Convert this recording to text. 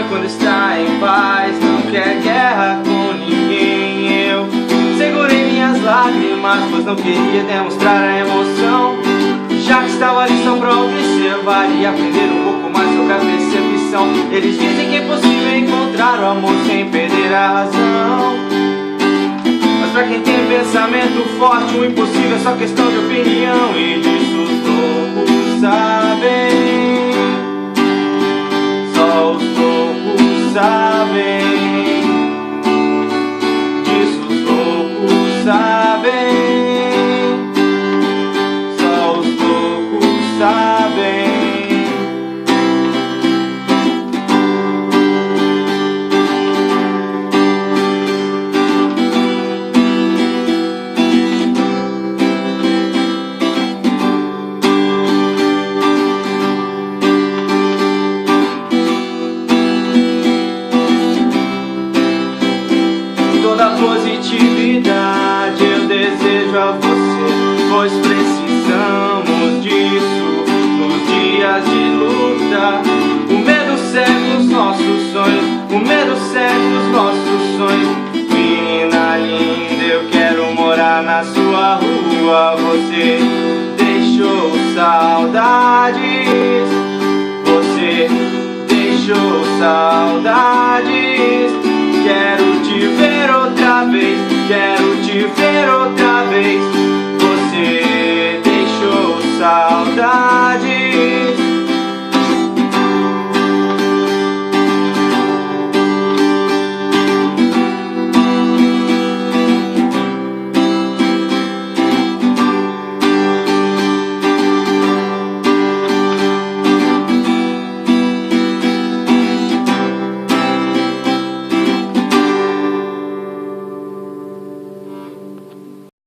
é quando está em paz, não quer guerra com ninguém. Eu segurei minhas lágrimas, pois não queria demonstrar a emoção, já que estava ali só pra observar e aprender um pouco mais sobre a percepção. Eles dizem que é possível encontrar o amor sem perder a razão, mas pra quem tem pensamento forte, o impossível é só questão de opinião. E disso os loucos sabem, só os loucos sabem. Disso os loucos sabem, só os loucos sabem. Toda positividade eu desejo a você, pois precisamos disso nos dias de luta. O medo cega os nossos sonhos, o medo cega os nossos sonhos. Menina linda, eu quero morar na sua rua. Você deixou saudades, você deixou saudades. Quero te ver outra vez, quero te ver outra vez.